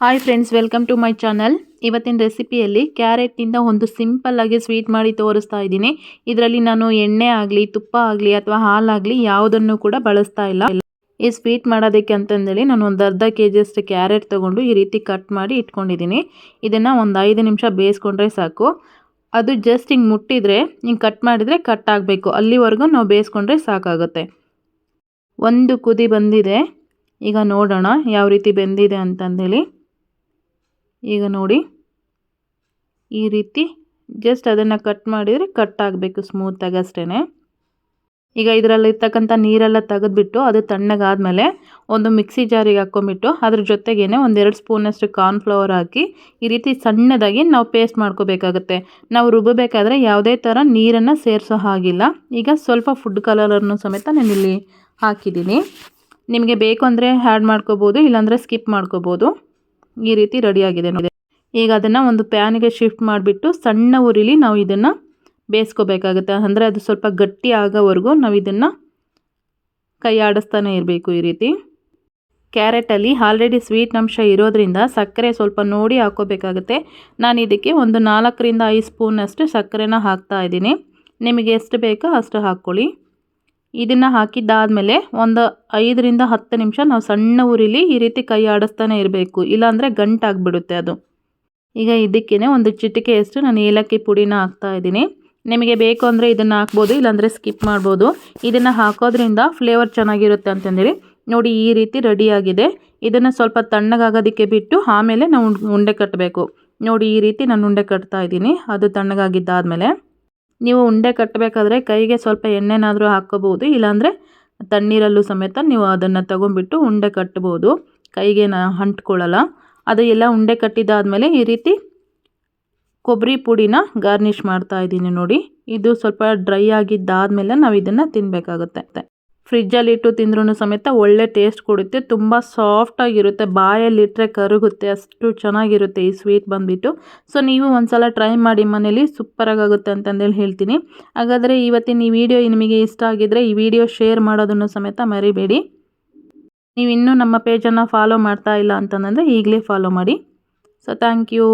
Hi friends, welcome to my channel. ಇವತ್ತಿನ ರೆಸಿಪಿಯಲ್ಲಿ ಕ್ಯಾರೆಟ್ನಿಂದ ಒಂದು ಸಿಂಪಲ್ ಆಗಿ ಸ್ವೀಟ್ ಮಾಡಿ ತೋರಿಸ್ತಾ ಇದ್ದೀನಿ. ಇದರಲ್ಲಿ ನಾನು ಎಣ್ಣೆ ಆಗಲಿ, ತುಪ್ಪ ಆಗಲಿ ಅಥವಾ ಹಾಲಾಗಲಿ ಯಾವುದನ್ನು ಕೂಡ ಬಳಸ್ತಾ ಇಲ್ಲ. ಈ ಸ್ವೀಟ್ ಮಾಡೋದಕ್ಕೆ ಅಂತಂದೇಳಿ ನಾನು ಒಂದು ಅರ್ಧ kg ಅಷ್ಟು ಕ್ಯಾರೆಟ್ ತೊಗೊಂಡು ಈ ರೀತಿ ಕಟ್ ಮಾಡಿ ಇಟ್ಕೊಂಡಿದ್ದೀನಿ. ಇದನ್ನು ಒಂದು 5 ನಿಮಿಷ ಬೇಯಿಸ್ಕೊಂಡ್ರೆ ಸಾಕು. ಅದು ಜಸ್ಟ್ ಹಿಂಗೆ ಮುಟ್ಟಿದರೆ, ಹಿಂಗೆ ಕಟ್ ಮಾಡಿದರೆ ಕಟ್ ಆಗಬೇಕು, ಅಲ್ಲಿವರೆಗೂ ನಾವು ಬೇಯಿಸ್ಕೊಂಡ್ರೆ ಸಾಕಾಗುತ್ತೆ. ಒಂದು ಕುದಿ ಬಂದಿದೆ, ಈಗ ನೋಡೋಣ ಯಾವ ರೀತಿ ಬೆಂದಿದೆ ಅಂತಂದೇಳಿ. ಈಗ ನೋಡಿ, ಈ ರೀತಿ ಜಸ್ಟ್ ಅದನ್ನು ಕಟ್ ಮಾಡಿದರೆ ಕಟ್ ಆಗಬೇಕು ಸ್ಮೂತಾಗಿ ಅಷ್ಟೇ. ಈಗ ಇದರಲ್ಲಿರ್ತಕ್ಕಂಥ ನೀರೆಲ್ಲ ತೆಗೆದುಬಿಟ್ಟು ಅದು ತಣ್ಣಗಾದಮೇಲೆ ಒಂದು ಮಿಕ್ಸಿ ಜಾರಿಗೆ ಹಾಕ್ಕೊಂಬಿಟ್ಟು ಅದ್ರ ಜೊತೆಗೇ 1-2 ಸ್ಪೂನಷ್ಟು ಕಾರ್ನ್ಫ್ಲವರ್ ಹಾಕಿ ಈ ರೀತಿ ಸಣ್ಣದಾಗಿ ನಾವು ಪೇಸ್ಟ್ ಮಾಡ್ಕೋಬೇಕಾಗುತ್ತೆ. ನಾವು ರುಬ್ಬಬೇಕಾದ್ರೆ ಯಾವುದೇ ಥರ ನೀರನ್ನು ಸೇರಿಸೋ ಹಾಗಿಲ್ಲ. ಈಗ ಸ್ವಲ್ಪ ಫುಡ್ ಕಲರನ್ನು ಸಮೇತ ನಾನಿಲ್ಲಿ ಹಾಕಿದ್ದೀನಿ. ನಿಮಗೆ ಬೇಕು ಅಂದರೆ ಆ್ಯಡ್ ಮಾಡ್ಕೋಬೋದು, ಇಲ್ಲಾಂದರೆ ಸ್ಕಿಪ್ ಮಾಡ್ಕೋಬೋದು. ಈ ರೀತಿ ರೆಡಿಯಾಗಿದೆ ನೋಡಿ. ಈಗ ಅದನ್ನು ಒಂದು ಪ್ಯಾನ್ಗೆ ಶಿಫ್ಟ್ ಮಾಡಿಬಿಟ್ಟು ಸಣ್ಣ ಉರಿಲಿ ನಾವು ಇದನ್ನು ಬೇಯಿಸ್ಕೋಬೇಕಾಗುತ್ತೆ. ಅಂದರೆ ಅದು ಸ್ವಲ್ಪ ಗಟ್ಟಿ ಆಗೋವರೆಗೂ ನಾವು ಇದನ್ನು ಕೈ ಆಡಿಸ್ತಾನೆ ಇರಬೇಕು. ಈ ರೀತಿ ಕ್ಯಾರೆಟಲ್ಲಿ ಆಲ್ರೆಡಿ ಸ್ವೀಟ್ ಅಂಶ ಇರೋದ್ರಿಂದ ಸಕ್ಕರೆ ಸ್ವಲ್ಪ ನೋಡಿ ಹಾಕ್ಕೋಬೇಕಾಗುತ್ತೆ. ನಾನು ಇದಕ್ಕೆ ಒಂದು 4-5 ಸ್ಪೂನಷ್ಟು ಸಕ್ಕರೆನ ಹಾಕ್ತಾ ಇದ್ದೀನಿ. ನಿಮಗೆ ಎಷ್ಟು ಬೇಕೋ ಅಷ್ಟು ಹಾಕ್ಕೊಳ್ಳಿ. ಇದನ್ನು ಹಾಕಿದ್ದಾದಮೇಲೆ ಒಂದು 5-10 ನಿಮಿಷ ನಾವು ಸಣ್ಣ ಉರಿಲಿ ಈ ರೀತಿ ಕೈ ಆಡಿಸ್ತಾನೆ ಇರಬೇಕು, ಇಲ್ಲಾಂದರೆ ಗಂಟಾಗಿಬಿಡುತ್ತೆ ಅದು. ಈಗ ಇದಕ್ಕೇ ಒಂದು ಚಿಟಿಕೆಯಷ್ಟು ನಾನು ಏಲಕ್ಕಿ ಪುಡಿನ ಹಾಕ್ತಾ ಇದ್ದೀನಿ. ನಿಮಗೆ ಬೇಕು ಅಂದರೆ ಇದನ್ನು ಹಾಕ್ಬೋದು, ಇಲ್ಲಾಂದರೆ ಸ್ಕಿಪ್ ಮಾಡ್ಬೋದು. ಇದನ್ನು ಹಾಕೋದ್ರಿಂದ ಫ್ಲೇವರ್ ಚೆನ್ನಾಗಿರುತ್ತೆ ಅಂತಂದೇಳಿ. ನೋಡಿ, ಈ ರೀತಿ ರೆಡಿಯಾಗಿದೆ. ಇದನ್ನು ಸ್ವಲ್ಪ ತಣ್ಣಗಾಗೋದಕ್ಕೆ ಬಿಟ್ಟು ಆಮೇಲೆ ನಾವು ಉಂಡೆ ಕಟ್ಟಬೇಕು. ನೋಡಿ, ಈ ರೀತಿ ನಾನು ಉಂಡೆ ಕಟ್ತಾ ಇದ್ದೀನಿ. ಅದು ತಣ್ಣಗಾಗಿದ್ದಾದಮೇಲೆ ನೀವು ಉಂಡೆ ಕಟ್ಟಬೇಕಾದ್ರೆ ಕೈಗೆ ಸ್ವಲ್ಪ ಎಣ್ಣೆನಾದರೂ ಹಾಕ್ಕೋಬೋದು, ಇಲ್ಲಾಂದರೆ ತಣ್ಣೀರಲ್ಲೂ ಸಮೇತ ನೀವು ಅದನ್ನು ತೊಗೊಂಬಿಟ್ಟು ಉಂಡೆ ಕಟ್ಬೋದು. ಕೈಗೆ ಅಂಟ್ಕೊಳ್ಳಲ್ಲ. ಅದು ಎಲ್ಲ ಉಂಡೆ ಕಟ್ಟಿದ್ದಾದಮೇಲೆ ಈ ರೀತಿ ಕೊಬ್ಬರಿ ಪುಡಿನ ಗಾರ್ನಿಷ್ ಮಾಡ್ತಾ ಇದ್ದೀನಿ. ನೋಡಿ, ಇದು ಸ್ವಲ್ಪ ಡ್ರೈ ಆಗಿದ್ದಾದಮೇಲೆ ನಾವು ಇದನ್ನು ತಿನ್ನಬೇಕಾಗುತ್ತೆ. ಫ್ರಿಜ್ಜಲ್ಲಿಟ್ಟು ತಿಂದ್ರೂ ಸಮೇತ ಒಳ್ಳೆ ಟೇಸ್ಟ್ ಕೊಡುತ್ತೆ. ತುಂಬ ಸಾಫ್ಟಾಗಿರುತ್ತೆ, ಬಾಯಲ್ಲಿಟ್ಟರೆ ಕರಗುತ್ತೆ, ಅಷ್ಟು ಚೆನ್ನಾಗಿರುತ್ತೆ ಈ ಸ್ವೀಟ್ ಬಂದುಬಿಟ್ಟು. ಸೊ ನೀವು ಒಂದ್ಸಲ ಟ್ರೈ ಮಾಡಿ ಮನೇಲಿ, ಸೂಪರಾಗುತ್ತೆ ಅಂತಂದೇಳಿ ಹೇಳ್ತೀನಿ. ಹಾಗಾದರೆ ಇವತ್ತಿನ ಈ ವಿಡಿಯೋ ನಿಮಗೆ ಇಷ್ಟ ಆಗಿದ್ದರೆ ಈ ವಿಡಿಯೋ ಶೇರ್ ಮಾಡೋದನ್ನು ಸಮೇತ ಮರಿಬೇಡಿ. ನೀವು ಇನ್ನೂ ನಮ್ಮ ಪೇಜನ್ನು ಫಾಲೋ ಮಾಡ್ತಾ ಇಲ್ಲ ಅಂತಂದರೆ ಈಗಲೇ ಫಾಲೋ ಮಾಡಿ. So thank you.